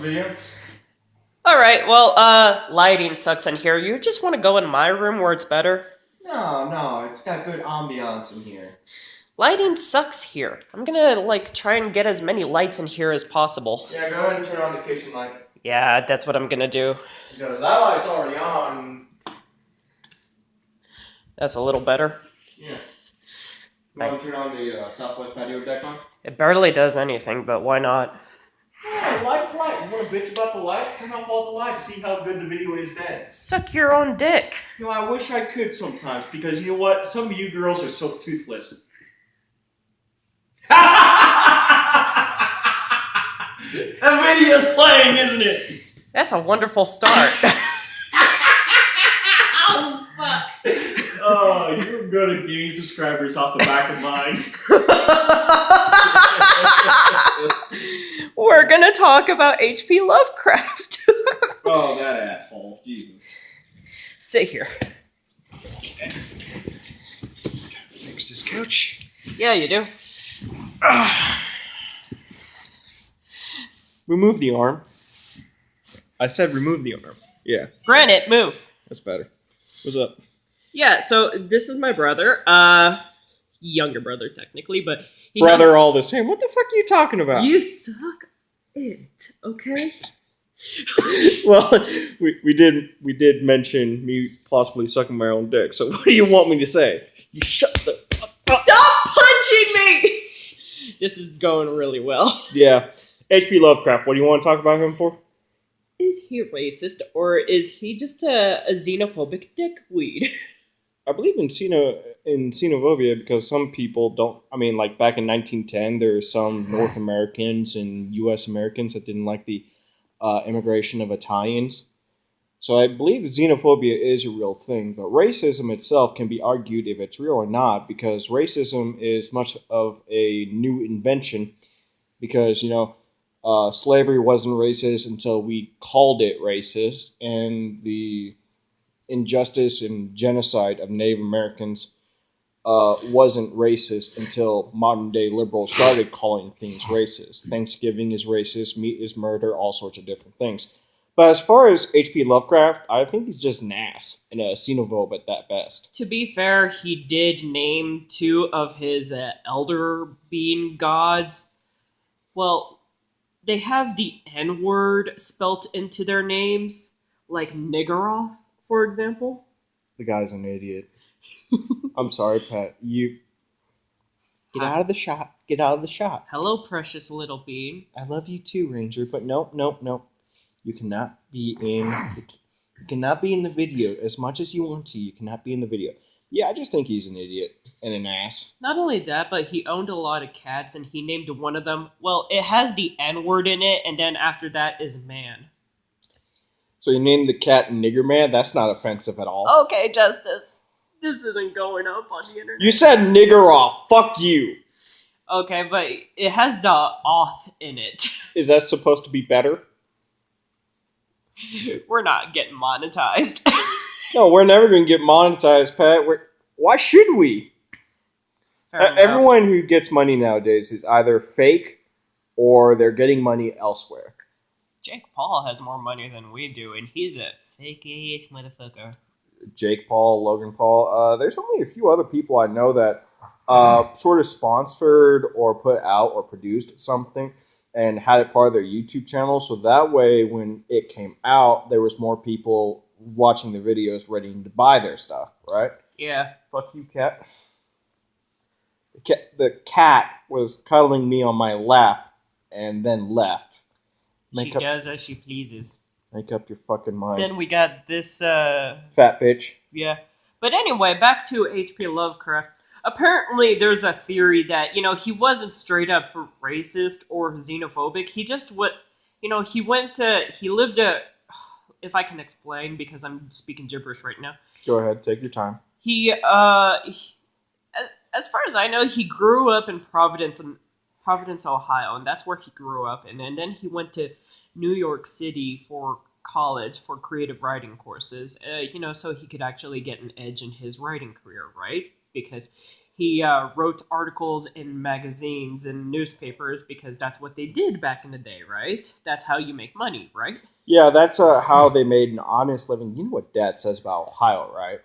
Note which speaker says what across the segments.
Speaker 1: Video?
Speaker 2: Alright, well, lighting sucks in here. You just want to go in my room where it's better?
Speaker 1: No, it's got good ambiance in here.
Speaker 2: Lighting sucks here. I'm gonna, try and get as many lights in here as possible.
Speaker 1: Yeah, go ahead and turn on the kitchen light.
Speaker 2: Yeah, that's what I'm gonna do.
Speaker 1: Because that light's already on.
Speaker 2: That's a little better.
Speaker 1: Yeah. You want to turn on the southwest patio deck on?
Speaker 2: It barely does anything, but why not?
Speaker 1: Yeah, the light's light. You want to bitch about the lights? Turn off all the lights. See how good the video is then.
Speaker 2: Suck your own dick.
Speaker 1: You know, I wish I could sometimes, because you know what? Some of you girls are so toothless. That video's playing, isn't it?
Speaker 2: That's a wonderful start.
Speaker 1: Oh, fuck. Oh, you're gonna gain subscribers off the back of mine.
Speaker 2: We're gonna talk about H.P. Lovecraft.
Speaker 1: Oh, that asshole. Jesus.
Speaker 2: Sit here.
Speaker 1: Fix this couch.
Speaker 2: Yeah, you do.
Speaker 1: Remove the arm. I said remove the arm. Yeah.
Speaker 2: Granite, move.
Speaker 1: That's better. What's up?
Speaker 2: Yeah, so this is my brother. Younger brother, technically, but...
Speaker 1: Brother all the same. What the fuck are you talking about?
Speaker 2: You suck it, okay?
Speaker 1: Well, we did mention me possibly sucking my own dick, so what do you want me to say? You shut the fuck up.
Speaker 2: Stop punching me! This is going really well.
Speaker 1: Yeah. H.P. Lovecraft, what do you want to talk about him for?
Speaker 2: Is he racist, or is he just a xenophobic dickweed?
Speaker 1: I believe in xenophobia because some people don't. I mean, like back in 1910, there were some North Americans and U.S. Americans that didn't like the immigration of Italians. So I believe xenophobia is a real thing, but racism itself can be argued if it's real or not, because racism is much of a new invention. Because slavery wasn't racist until we called it racist, and the injustice and genocide of Native Americans wasn't racist until modern day liberals started calling things racist. Thanksgiving is racist, meat is murder, all sorts of different things. But as far as H.P. Lovecraft, I think he's just an ass and a xenophobe at that best.
Speaker 2: To be fair, he did name two of his elder being gods. Well, they have the N-word spelt into their names, like Niggeroth, for example.
Speaker 1: The guy's an idiot. I'm sorry, Pat. You get out of the shot. Get out of the shot.
Speaker 2: Hello, precious little being.
Speaker 1: I love you too, Ranger. But nope. You cannot be in. You cannot be in the video as much as you want to. You cannot be in the video. Yeah, I just think he's an idiot and an ass.
Speaker 2: Not only that, but he owned a lot of cats, and he named one of them. Well, it has the N-word in it, and then after that is man.
Speaker 1: So you named the cat Nigger Man? That's not offensive at all.
Speaker 2: Okay, Justice. This isn't going up on the internet.
Speaker 1: You said nigger off. Fuck you.
Speaker 2: Okay, but it has the auth in it.
Speaker 1: Is that supposed to be better?
Speaker 2: We're not getting monetized.
Speaker 1: No, we're never going to get monetized, Pat. Why should we? Everyone who gets money nowadays is either fake or they're getting money elsewhere.
Speaker 2: Jake Paul has more money than we do, and he's a fake-ass motherfucker.
Speaker 1: Jake Paul, Logan Paul. There's only a few other people I know that sort of sponsored or put out or produced something and had it part of their YouTube channel. So that way, when it came out, there was more people watching the videos ready to buy their stuff, right?
Speaker 2: Yeah.
Speaker 1: Fuck you, cat. The cat was cuddling me on my lap and then left.
Speaker 2: She does as she pleases.
Speaker 1: Make up your fucking mind.
Speaker 2: Then we got this,
Speaker 1: fat bitch.
Speaker 2: Yeah. But anyway, back to H.P. Lovecraft. Apparently, there's a theory that, he wasn't straight up racist or xenophobic. He just he lived if I can explain, because I'm speaking gibberish right now.
Speaker 1: Go ahead, take your time.
Speaker 2: He as far as I know, he grew up in Providence, Ohio, and that's where he grew up. And then he went to New York City for college for creative writing courses, so he could actually get an edge in his writing career, right? Because He wrote articles in magazines and newspapers because that's what they did back in the day, right? That's how you make money, right?
Speaker 1: Yeah, that's how they made an honest living. You know what Dad says about Ohio, right?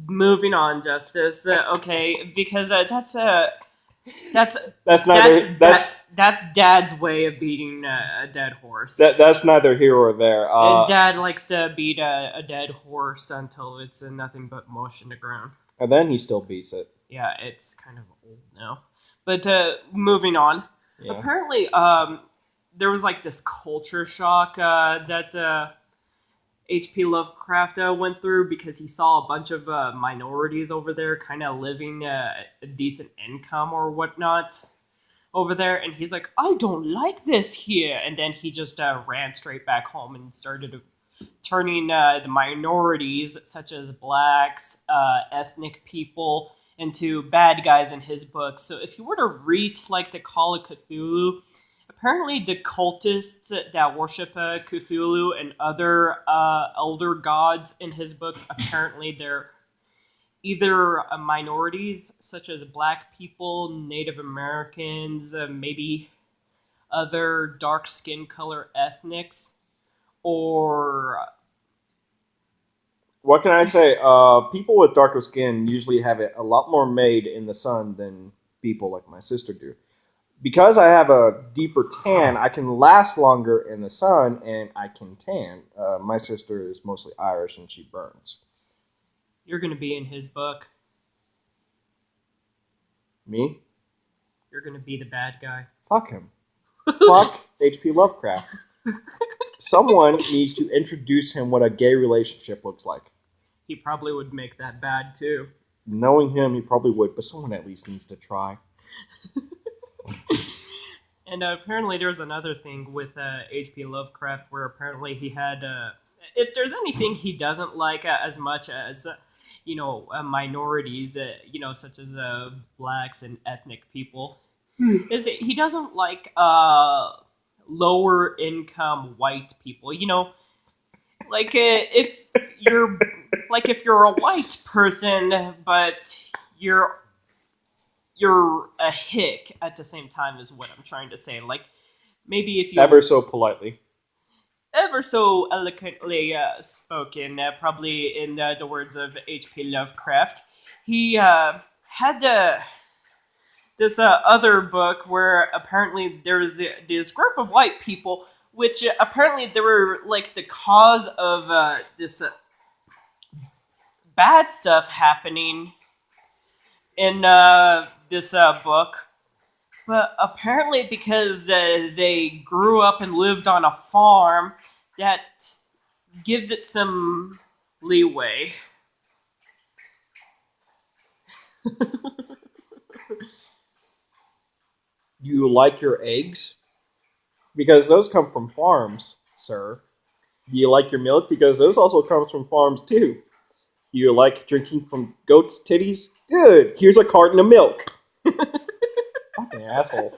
Speaker 2: Moving on, Justice. Okay, because that's
Speaker 1: That's
Speaker 2: that's
Speaker 1: neither.
Speaker 2: that's Dad's way of beating a dead horse.
Speaker 1: That's neither here or there.
Speaker 2: And Dad likes to beat a dead horse until it's nothing but mush in the ground.
Speaker 1: And then he still beats it.
Speaker 2: Yeah, it's kind of old now. But moving on.
Speaker 1: Yeah.
Speaker 2: Apparently, there was like this culture shock that H.P. Lovecraft went through because he saw a bunch of minorities over there kind of living a decent income or whatnot over there. And he's like, I don't like this here. And then he just ran straight back home and started turning the minorities, such as blacks, ethnic people, into bad guys in his books. So if you were to read like the Call of Cthulhu, apparently the cultists that worship Cthulhu and other elder gods in his books, apparently they're either minorities such as black people, Native Americans, maybe other dark skin color ethnics, or
Speaker 1: What can I say? People with darker skin usually have it a lot more made in the sun than people like my sister do. Because I have a deeper tan, I can last longer in the sun and I can tan. My sister is mostly Irish and she burns.
Speaker 2: you're going to be in his book.
Speaker 1: Me?
Speaker 2: You're going to be the bad guy.
Speaker 1: Fuck him. Fuck H.P. Lovecraft. Someone needs to introduce him what a gay relationship looks like.
Speaker 2: He probably would make that bad too.
Speaker 1: Knowing him, he probably would, but someone at least needs to try.
Speaker 2: And apparently there's another thing with H.P. Lovecraft where apparently he had, if there's anything he doesn't like as much as, minorities, such as blacks and ethnic people, is that he doesn't like lower income white people. Like if you're a white person, but you're a hick at the same time is what I'm trying to say. Like maybe if you
Speaker 1: Ever so politely.
Speaker 2: ever so eloquently spoken, probably in the words of H.P. Lovecraft, he had this other book where apparently there was this group of white people, which apparently they were like the cause of this bad stuff happening in this book. But apparently, because they grew up and lived on a farm, that gives it some leeway.
Speaker 1: You like your eggs? Because those come from farms, sir. Do you like your milk? Because those also comes from farms too. Do you like drinking from goats' titties? Good. Here's a carton of milk. Fucking asshole.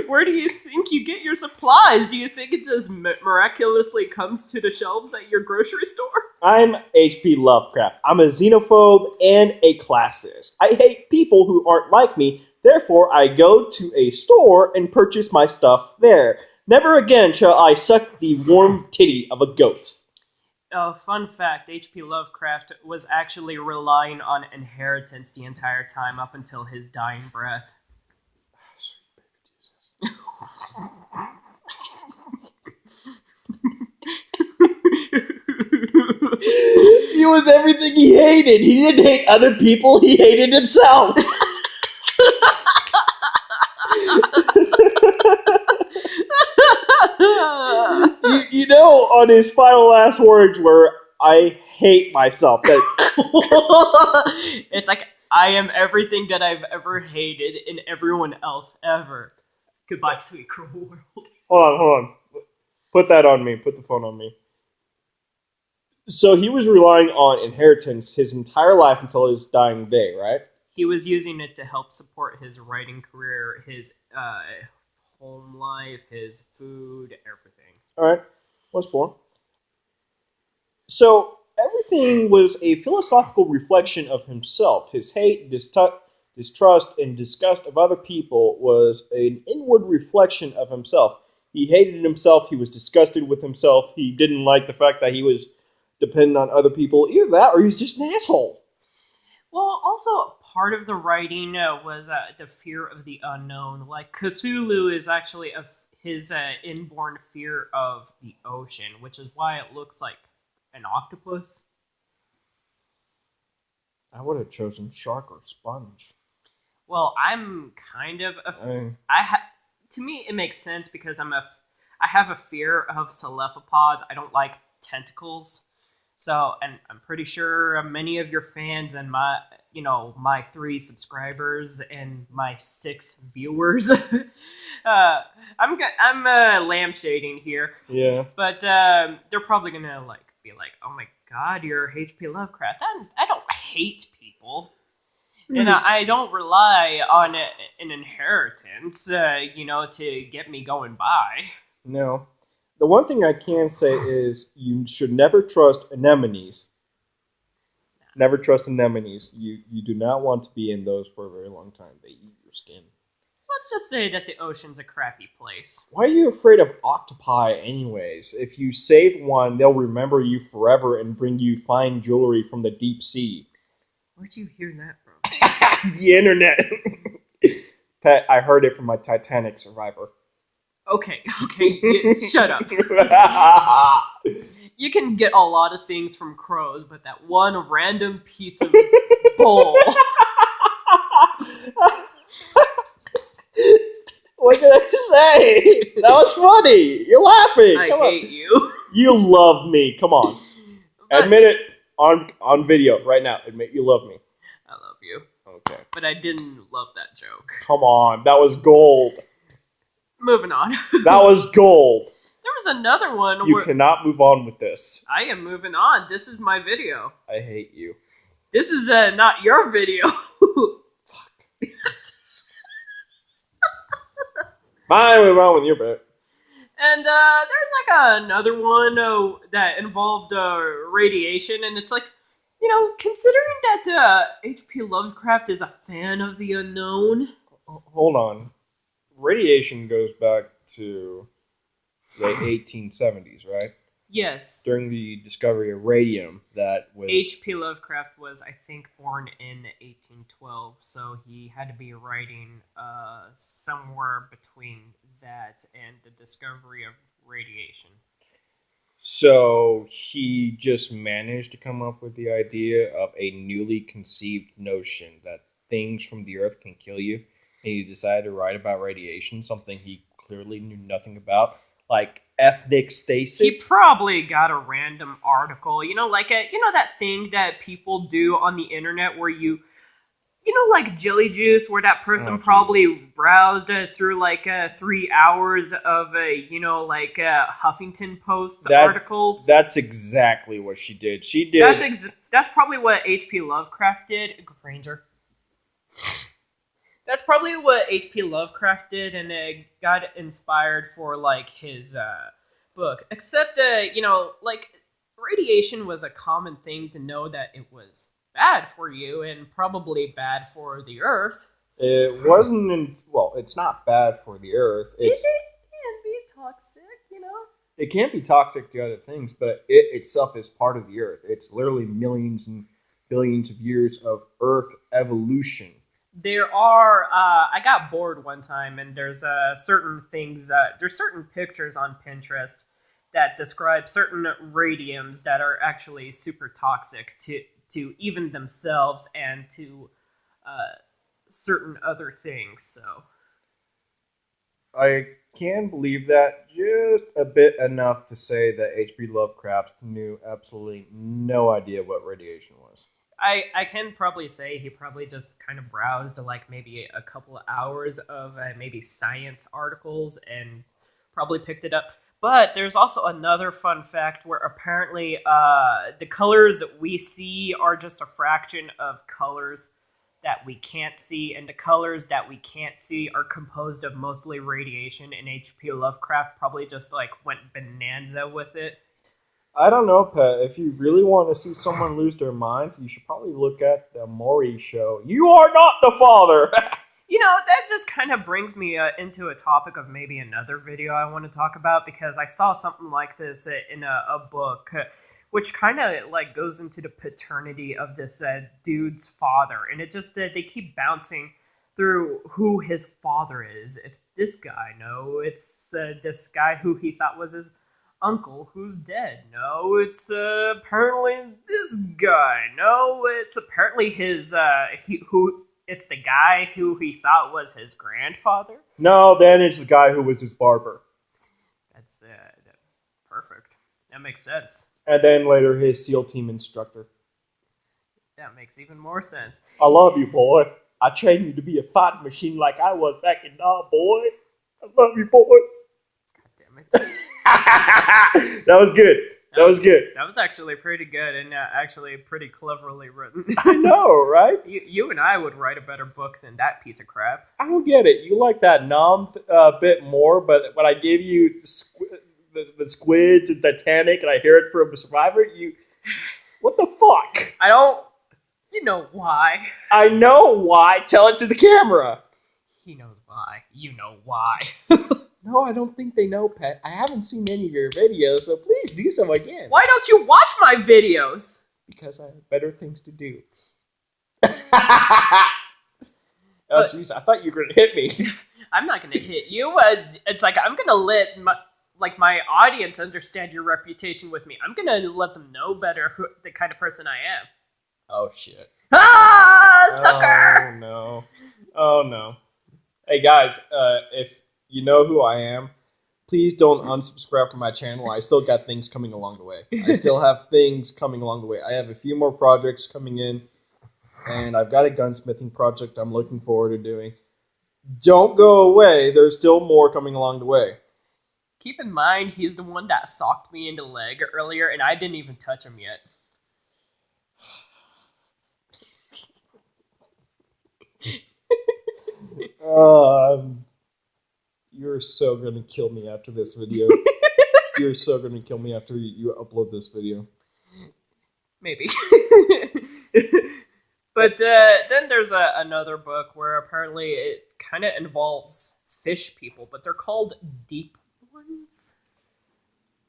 Speaker 2: Where do you think you get your supplies? Do you think it just miraculously comes to the shelves at your grocery store?
Speaker 1: I'm H.P. Lovecraft. I'm a xenophobe and a classist. I hate people who aren't like me, therefore I go to a store and purchase my stuff there. Never again shall I suck the warm titty of a goat.
Speaker 2: Fun fact, H.P. Lovecraft was actually relying on inheritance the entire time up until his dying breath.
Speaker 1: He was everything he hated. He didn't hate other people, he hated himself. you know, on his final last words were, I hate myself.
Speaker 2: It's like, I am everything that I've ever hated in everyone else ever. Goodbye, sweet cruel world.
Speaker 1: Hold on. Put that on me. Put the phone on me. So he was relying on inheritance his entire life until his dying day, right?
Speaker 2: He was using it to help support his writing career, his home life, his food, everything.
Speaker 1: All right. Once more. So everything was a philosophical reflection of himself. His hate, distrust, and disgust of other people was an inward reflection of himself. He hated himself. He was disgusted with himself. He didn't like the fact that he was dependent on other people. Either that, or he's just an asshole.
Speaker 2: Well, also part of the writing was the fear of the unknown. Like Cthulhu is actually his inborn fear of the ocean, which is why it looks like an octopus.
Speaker 1: I would have chosen shark or sponge.
Speaker 2: Well, I'm kind of
Speaker 1: I mean,
Speaker 2: to me it makes sense because I have a fear of cephalopods. I don't like tentacles. So, and I'm pretty sure many of your fans and my 3 subscribers and my 6 viewers, I'm lampshading here,
Speaker 1: yeah.
Speaker 2: but they're probably gonna be like, "Oh my God, you're H.P. Lovecraft." I don't hate people, and I don't rely on an inheritance, to get me going by.
Speaker 1: No. The one thing I can say is you should never trust anemones. Never trust anemones. You do not want to be in those for a very long time. They eat your skin.
Speaker 2: Let's just say that the ocean's a crappy place.
Speaker 1: Why are you afraid of octopi anyways? If you save one, they'll remember you forever and bring you fine jewelry from the deep sea.
Speaker 2: Where'd you hear that from?
Speaker 1: The internet. Pat, I heard it from my Titanic survivor.
Speaker 2: Okay, shut up. You can get a lot of things from crows, but that one random piece of bull.
Speaker 1: What can I say? That was funny. You're laughing.
Speaker 2: I
Speaker 1: Come
Speaker 2: hate
Speaker 1: on.
Speaker 2: you.
Speaker 1: You love me. Come on.
Speaker 2: But
Speaker 1: Admit it on video right now. Admit you love me.
Speaker 2: I love you.
Speaker 1: Okay.
Speaker 2: But I didn't love that joke.
Speaker 1: Come on. That was gold.
Speaker 2: Moving on.
Speaker 1: That was gold.
Speaker 2: There was another one
Speaker 1: You
Speaker 2: where
Speaker 1: cannot move on with this.
Speaker 2: I am moving on. This is my video.
Speaker 1: I hate you.
Speaker 2: This is not your video.
Speaker 1: Fine, move on with your bit.
Speaker 2: And there's another one that involved radiation, and it's considering that H.P. Lovecraft is a fan of the unknown.
Speaker 1: Hold on. Radiation goes back to the 1870s, right?
Speaker 2: Yes.
Speaker 1: During the discovery of radium, that was
Speaker 2: H.P. Lovecraft was, I think, born in 1812, so he had to be writing somewhere between that and the discovery of radiation.
Speaker 1: So he just managed to come up with the idea of a newly conceived notion that things from the earth can kill you, and he decided to write about radiation, something he clearly knew nothing about, like ethnic stasis.
Speaker 2: He probably got a random article, that thing that people do on the internet where like jelly juice, where that person probably browsed through 3 hours of Huffington Post articles.
Speaker 1: That's exactly what she did. She did.
Speaker 2: That's probably what H.P. Lovecraft did. Granger. That's probably what H.P. Lovecraft did, and it got inspired for his book. Except radiation was a common thing to know that it was bad for you and probably bad for the earth.
Speaker 1: It wasn't. It's not bad for the earth.
Speaker 2: It can be toxic,
Speaker 1: It can be toxic to other things, but it itself is part of the earth. It's literally millions and billions of years of earth evolution.
Speaker 2: There are. I got bored one time, and there's certain things. There's certain pictures on Pinterest that describe certain radiums that are actually super toxic to even themselves and to certain other things. So
Speaker 1: I can believe that just a bit enough to say that H.P. Lovecraft knew absolutely no idea what radiation was.
Speaker 2: I can probably say he probably just kind of browsed maybe a couple of hours of maybe science articles and probably picked it up. But there's also another fun fact where apparently the colors we see are just a fraction of colors that we can't see, and the colors that we can't see are composed of mostly radiation, and H.P. Lovecraft probably just went bonanza with it.
Speaker 1: I don't know, Pat. If you really want to see someone lose their mind, you should probably look at the Maury show. You are not the father!
Speaker 2: That just kind of brings me into a topic of maybe another video I want to talk about, because I saw something like this in a book, which kind of like goes into the paternity of this dude's father, and it just they keep bouncing through who his father is. It's this guy, no. It's this guy who he thought was his uncle who's dead. No, it's apparently this guy. No, it's apparently his who. It's the guy who he thought was his grandfather.
Speaker 1: No, then it's the guy who was his barber.
Speaker 2: That's perfect. That makes sense.
Speaker 1: And then later his SEAL team instructor.
Speaker 2: That makes even more sense.
Speaker 1: I love you, boy. I trained you to be a fighting machine like I was back in boy. I love you, boy.
Speaker 2: God damn it.
Speaker 1: That was good. That was good.
Speaker 2: That was actually pretty good and actually pretty cleverly written.
Speaker 1: I know, right?
Speaker 2: You and I would write a better book than that piece of crap.
Speaker 1: I don't get it. You like that nom bit more, but when I gave you the squids and Titanic and I hear it from a Survivor, you... What the fuck?
Speaker 2: I don't... You know why.
Speaker 1: I know why. Tell it to the camera.
Speaker 2: He knows why. You know why.
Speaker 1: No, I don't think they know, Pet. I haven't seen any of your videos, so please do so again.
Speaker 2: Why don't you watch my videos?
Speaker 1: Because I have better things to do. Oh, jeez, I thought you were going to hit me.
Speaker 2: I'm not going to hit you. It's like I'm going to let my audience understand your reputation with me. I'm going to let them know better the kind of person I am.
Speaker 1: Oh, shit.
Speaker 2: Ah, sucker!
Speaker 1: Oh, no. Oh, no. Hey, guys, if you know who I am, please don't unsubscribe from my channel. I still got things coming along the way. I still have things coming along the way. I have a few more projects coming in, and I've got a gunsmithing project I'm looking forward to doing. Don't go away. There's still more coming along the way.
Speaker 2: Keep in mind, he's the one that socked me in the leg earlier, and I didn't even touch him yet.
Speaker 1: You're so gonna kill me after this video. You're so gonna kill me after you upload this video.
Speaker 2: Maybe. But then there's another book where apparently it kind of involves fish people, but they're called deep ones.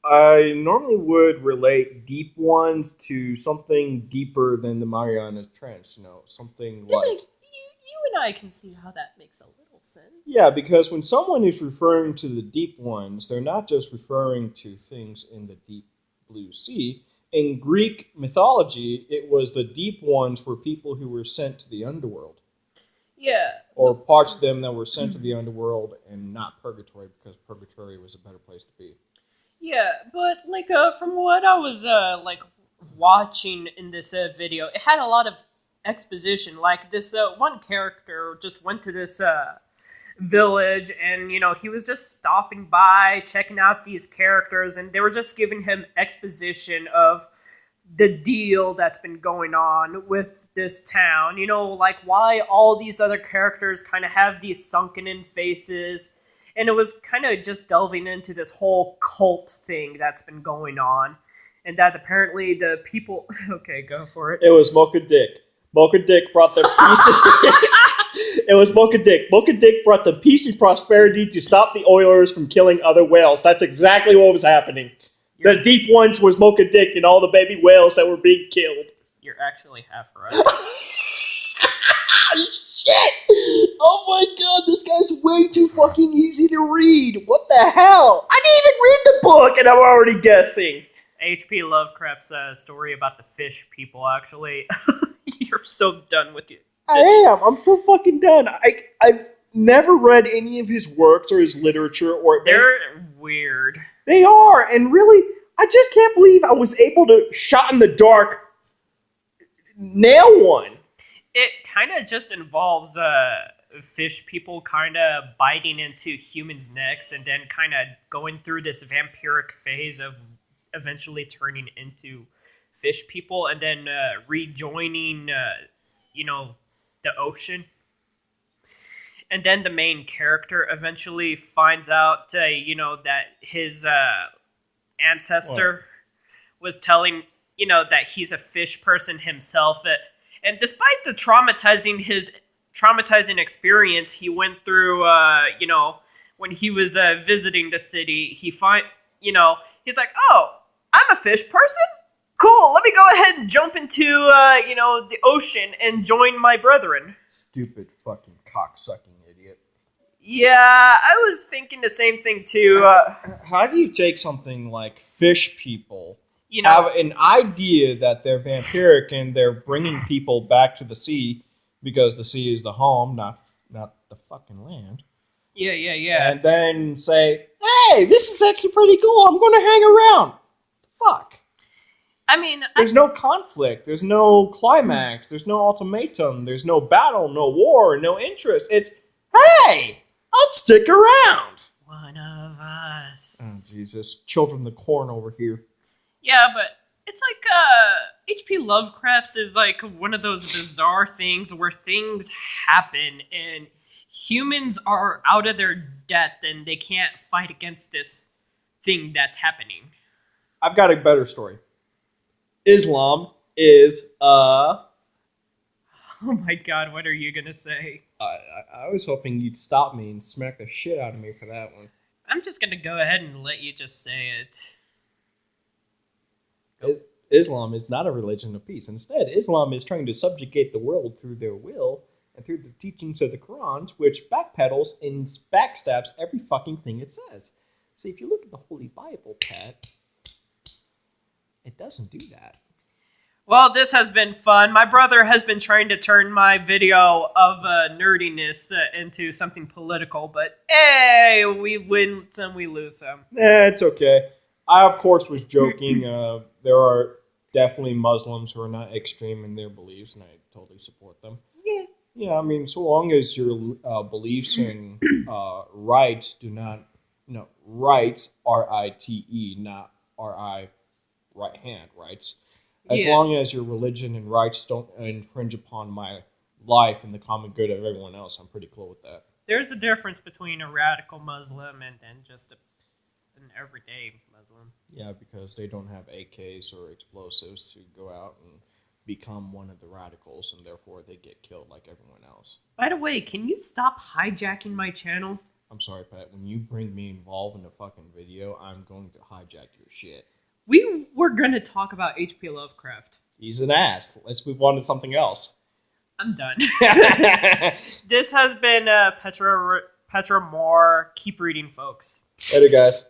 Speaker 1: I normally would relate deep ones to something deeper than the Mariana Trench, something like...
Speaker 2: You and I can see how that makes a little sense.
Speaker 1: Yeah, because when someone is referring to the deep ones, they're not just referring to things in the deep blue sea. In Greek mythology, it was the deep ones were people who were sent to the underworld.
Speaker 2: Yeah.
Speaker 1: Or parts of them that were sent to the underworld and not purgatory, because purgatory was a better place to be.
Speaker 2: Yeah, but from what I was watching in this video, it had a lot of exposition. Like this one character just went to this village, and he was just stopping by, checking out these characters, and they were just giving him exposition of the deal that's been going on with this town. Like why all these other characters kind of have these sunken in faces. And it was kind of just delving into this whole cult thing that's been going on. And that apparently the people... Okay, go for it.
Speaker 1: It was Mocha Dick. Mocha Dick brought the peace... It was Mocha Dick. Mocha Dick brought the peace and prosperity to stop the Oilers from killing other whales. That's exactly what was happening. The deep ones was Mocha Dick and all the baby whales that were being killed.
Speaker 2: You're actually half right.
Speaker 1: Shit! Oh my god, this guy's way too fucking easy to read. What the hell? I didn't even read the book and I'm already guessing.
Speaker 2: H.P. Lovecraft's story about the fish people, actually. You're so done with it.
Speaker 1: I am. I'm so fucking done. I've never read any of his works or his literature.
Speaker 2: They're weird.
Speaker 1: They are, and really, I just can't believe I was able to, shot in the dark, nail one.
Speaker 2: It kind of just involves fish people kind of biting into humans' necks and then kind of going through this vampiric phase of eventually turning into fish people and then rejoining, the ocean. And then the main character eventually finds out, that his ancestor was telling, that he's a fish person himself. And despite the traumatizing experience he went through, when he was visiting the city, he's like, oh, I'm a fish person? Cool, let me go ahead and jump into, the ocean and join my brethren.
Speaker 1: Stupid fucking cocksucking idiot.
Speaker 2: Yeah, I was thinking the same thing too.
Speaker 1: How do you take something like fish people,
Speaker 2: You know,
Speaker 1: have an idea that they're vampiric and they're bringing people back to the sea because the sea is the home, not the fucking land,
Speaker 2: yeah.
Speaker 1: and then say, hey, this is actually pretty cool, I'm going to hang around. Fuck.
Speaker 2: I mean,
Speaker 1: There's no conflict. There's no climax. There's no ultimatum. There's no battle, no war, no interest. It's, hey, I'll stick around.
Speaker 2: one of us.
Speaker 1: Oh, Jesus. Children of the Corn over here.
Speaker 2: Yeah, but it's like H.P. Lovecraft's is like one of those bizarre things where things happen and humans are out of their depth and they can't fight against this thing that's happening.
Speaker 1: I've got a better story. Islam is
Speaker 2: Oh my god, what are you gonna say?
Speaker 1: I was hoping you'd stop me and smack the shit out of me for that one.
Speaker 2: I'm just gonna go ahead and let you just say it.
Speaker 1: Islam is not a religion of peace. Instead, Islam is trying to subjugate the world through their will and through the teachings of the Quran, which backpedals and backstabs every fucking thing it says. See, if you look at the Holy Bible, Pat, it doesn't do that.
Speaker 2: Well, this has been fun. My brother has been trying to turn my video of nerdiness into something political, but hey, we win some, we lose some.
Speaker 1: It's okay. I, of course, was joking. There are definitely Muslims who are not extreme in their beliefs, and I totally support them.
Speaker 2: Yeah.
Speaker 1: Yeah, I mean, so long as your beliefs and rights do not, rights, R-I-T-E, not R-I, right hand, rights. As long as your religion and rights don't infringe upon my life and the common good of everyone else, I'm pretty cool with that.
Speaker 2: There's a difference between a radical Muslim and then just an everyday Muslim.
Speaker 1: Yeah, because they don't have AKs or explosives to go out and become one of the radicals, and therefore they get killed like everyone else.
Speaker 2: By the way, can you stop hijacking my channel?
Speaker 1: I'm sorry, Pat. When you bring me involved in a fucking video, I'm going to hijack your shit.
Speaker 2: We were going to talk about H.P. Lovecraft.
Speaker 1: He's an ass. Let's move on to something else.
Speaker 2: I'm done. This has been Petra Moore. Keep reading, folks.
Speaker 1: Later, guys.